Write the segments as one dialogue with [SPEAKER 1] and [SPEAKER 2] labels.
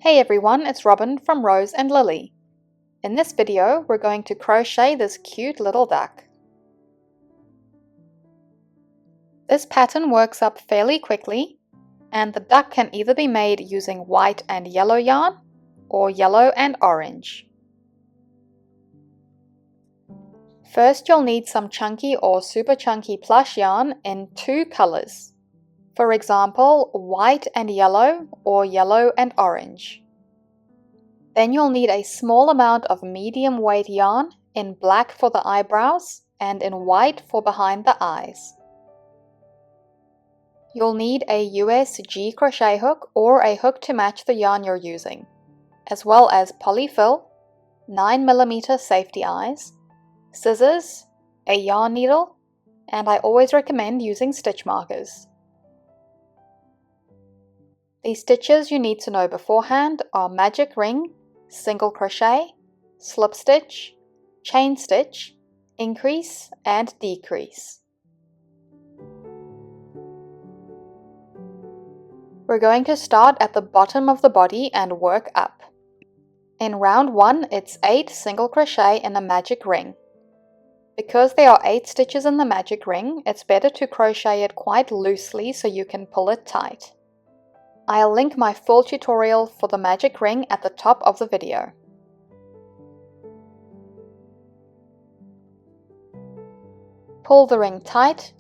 [SPEAKER 1] Hey everyone, it's Robin from Rose and Lily. In this video, we're going to crochet this cute little duck. This pattern works up fairly quickly, and the duck can either be made using white and yellow yarn or yellow and orange. First, you'll need some chunky or super chunky plush yarn in two colors. For example, white and yellow or yellow and orange. Then you'll need a small amount of medium weight yarn in black for the eyebrows and in white for behind the eyes. You'll need a USG crochet hook or a hook to match the yarn you're using, as well as polyfill, 9mm safety eyes, scissors, a yarn needle, and I always recommend using stitch markers. The stitches you need to know beforehand are magic ring, single crochet, slip stitch, chain stitch, increase, and decrease. We're going to start at the bottom of the body and work up. In round 1, it's 8 single crochet in a magic ring. Because there are 8 stitches in the magic ring, it's better to crochet it quite loosely so you can pull it tight. I'll link my full tutorial for the magic ring at the top of the video. Pull the ring tight.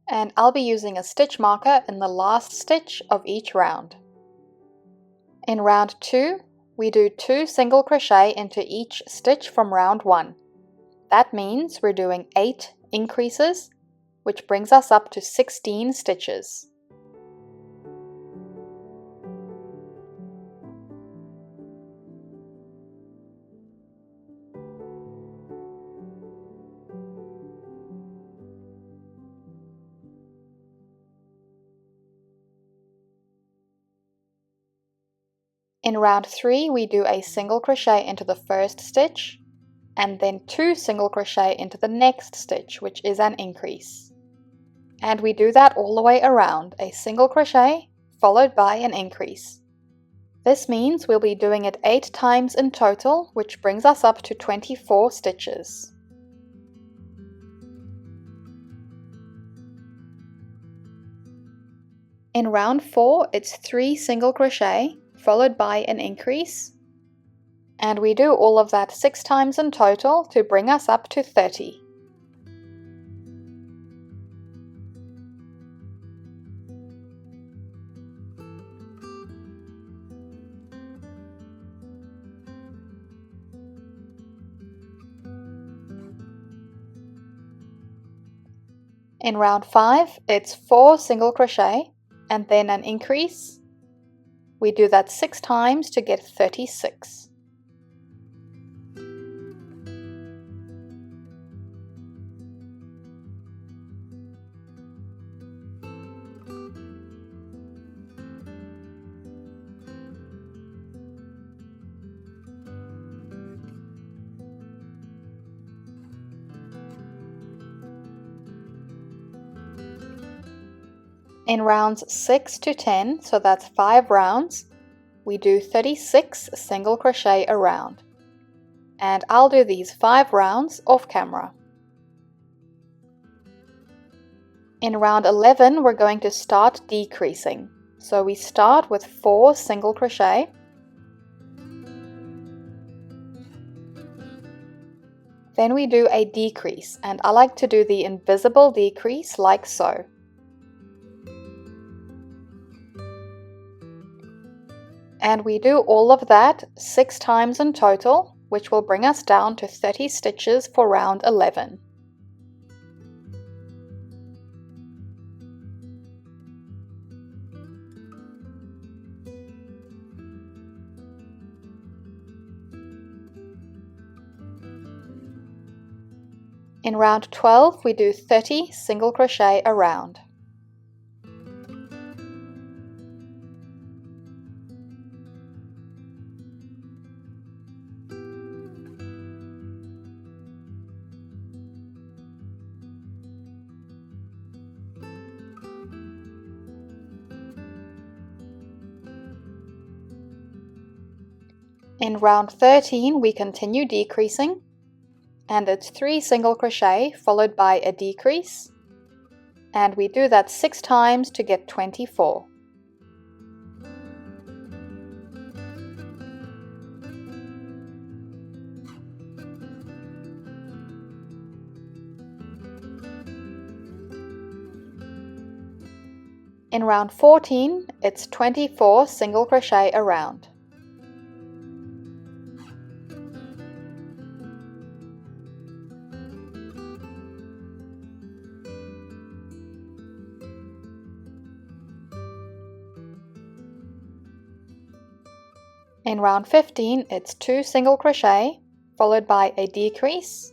[SPEAKER 1] And I'll be using a stitch marker in the last stitch of each round. In round 2, we do 2 single crochet into each stitch from round 1. That means we're doing 8 increases, which brings us up to 16 stitches. In round 3, we do a single crochet into the first stitch, and then 2 single crochet into the next stitch, which is an increase. And we do that all the way around, a single crochet followed by an increase. This means we'll be doing it 8 times in total, which brings us up to 24 stitches. In round 4, it's 3 single crochet followed by an increase. And we do all of that 6 times in total to bring us up to 30. In round 5, it's 4 single crochet and then an increase. We do that 6 times to get 36. In rounds 6 to 10, so that's 5 rounds, we do 36 single crochet a round. And I'll do these 5 rounds off camera. In round 11, we're going to start decreasing. So we start with 4 single crochet. Then we do a decrease, and I like to do the invisible decrease like so. And we do all of that 6 times in total, which will bring us down to 30 stitches for round 11. In round 12, we do 30 single crochet a round. In round 13, we continue decreasing, and it's 3 single crochet followed by a decrease, and we do that 6 times to get 24. In round 14, it's 24 single crochet around. In round 15, it's 2 single crochet followed by a decrease,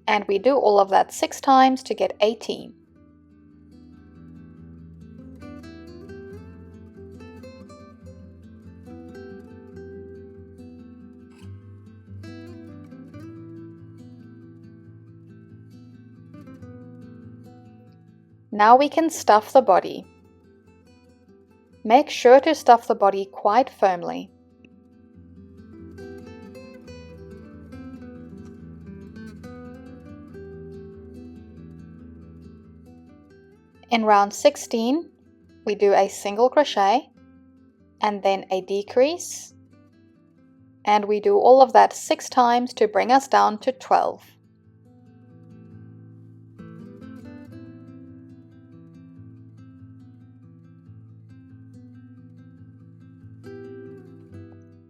[SPEAKER 1] and we do all of that 6 times to get 18. Now we can stuff the body. Make sure to stuff the body quite firmly. In round 16, we do a single crochet and then a decrease, and we do all of that 6 times to bring us down to 12.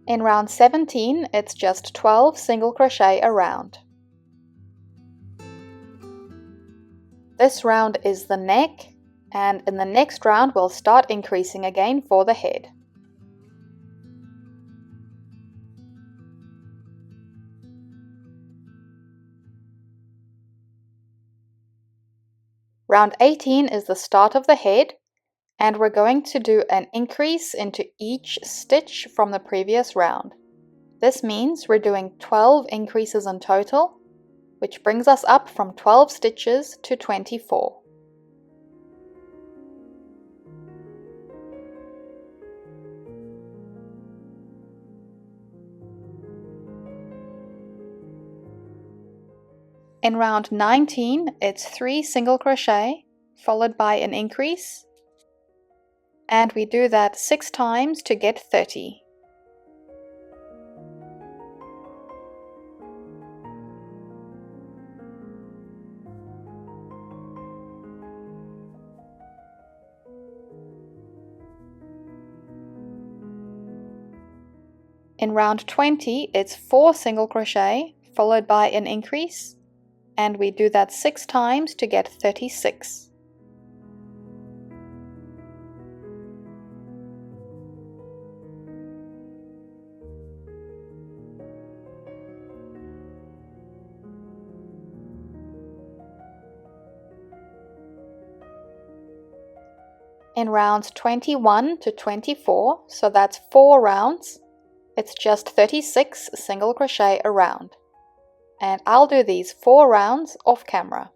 [SPEAKER 1] In round 17, it's just 12 single crochet around. This round is the neck, and in the next round we'll start increasing again for the head. Round 18 is the start of the head, and we're going to do an increase into each stitch from the previous round. This means we're doing 12 increases in total, which brings us up from 12 stitches to 24. In round 19, it's 3 single crochet followed by an increase, and we do that 6 times to get 30. In round 20, it's 4 single crochet followed by an increase, and we do that 6 times to get 36. In rounds 21 to 24, so that's 4 rounds, it's just 36 single crochet around. And I'll do these 4 rounds off camera.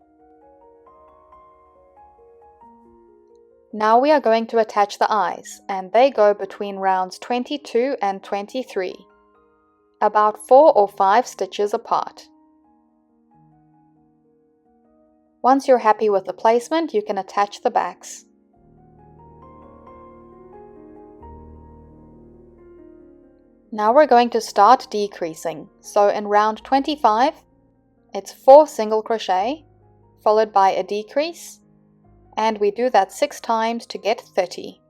[SPEAKER 1] Now we are going to attach the eyes, and they go between rounds 22 and 23, about 4 or 5 stitches apart. Once you're happy with the placement, you can attach the backs. Now we're going to start decreasing. So in round 25, it's 4 single crochet followed by a decrease, and we do that 6 times to get 30.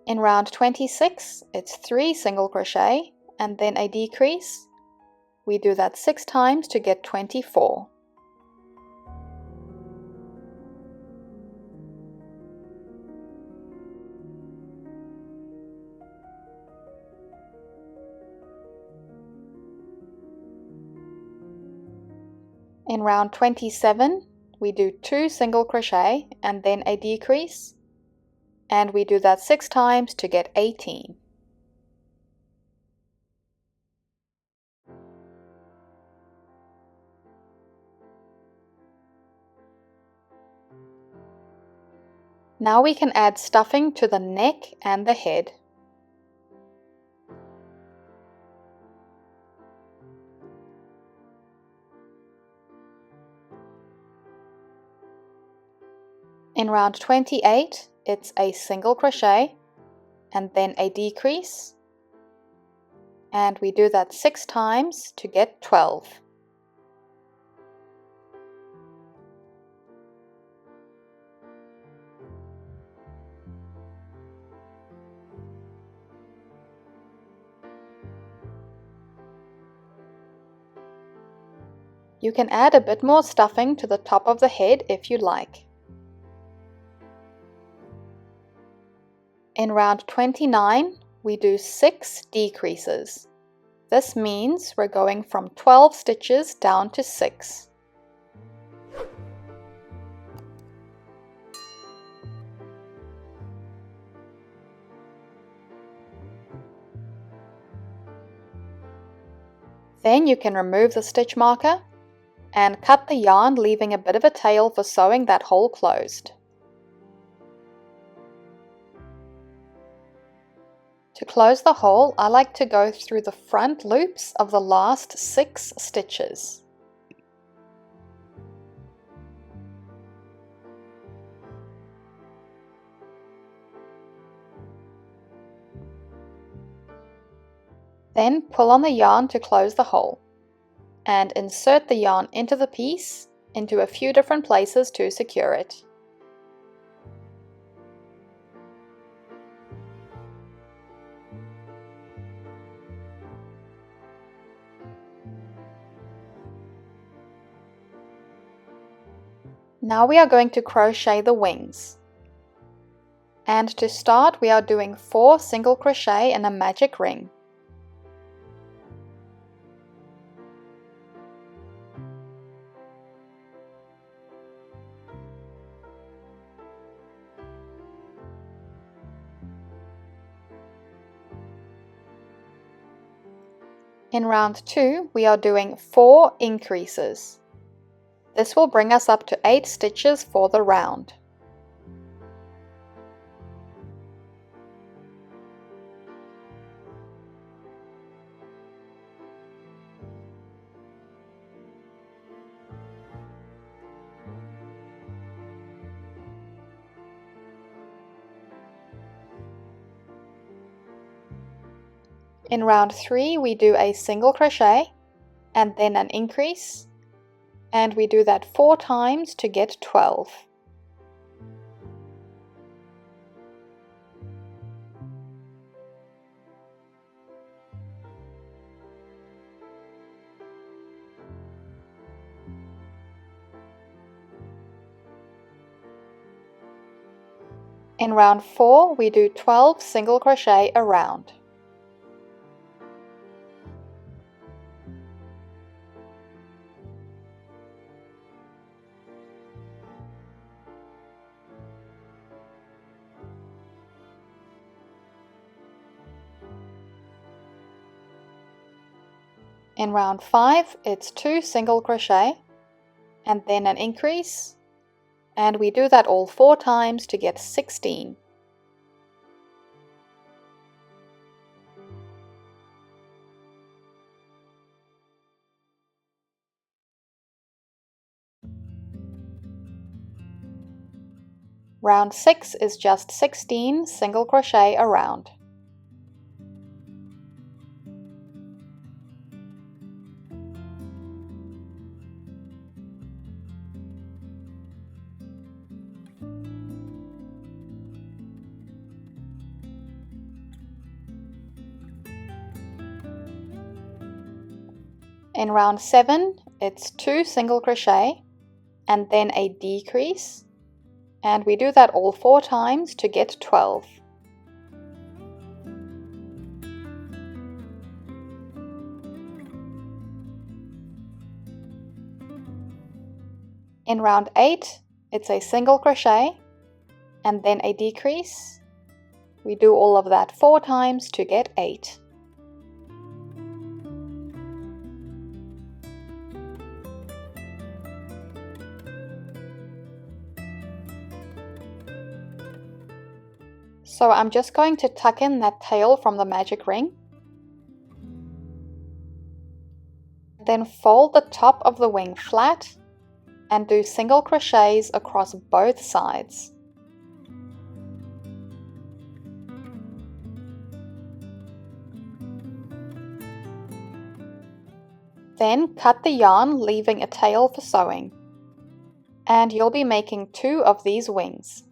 [SPEAKER 1] In round 26, it's 3 single crochet and then a decrease. We do that 6 times to get 24. In round 27, we do 2 single crochet and then a decrease, and we do that 6 times to get 18. Now we can add stuffing to the neck and the head. In round 28, it's a single crochet and then a decrease, and we do that 6 times to get 12. You can add a bit more stuffing to the top of the head if you like. In round 29, we do 6 decreases. This means we're going from 12 stitches down to 6. Then you can remove the stitch marker and cut the yarn, leaving a bit of a tail for sewing that hole closed. To close the hole, I like to go through the front loops of the last 6 stitches. Then pull on the yarn to close the hole, and insert the yarn into the piece into a few different places to secure it. Now we are going to crochet the wings. And to start, we are doing 4 single crochet in a magic ring. In round 2, we are doing 4 increases. This will bring us up to 8 stitches for the round. In round 3, we do a single crochet and then an increase, and we do that 4 times to get 12. In round 4, we do 12 single crochet around. In round 5, it's 2 single crochet and then an increase, and we do that all 4 times to get 16. Round 6 is just 16 single crochet around. In round 7, it's 2 single crochet and then a decrease, and we do that all 4 times to get 12. In round 8, it's a single crochet and then a decrease. We do all of that 4 times to get 8. So I'm just going to tuck in that tail from the magic ring. Then fold the top of the wing flat and do single crochets across both sides. Then cut the yarn, leaving a tail for sewing. And you'll be making 2 of these wings.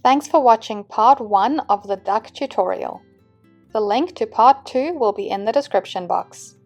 [SPEAKER 1] Thanks for watching part 1 of the duck tutorial. The link to part 2 will be in the description box.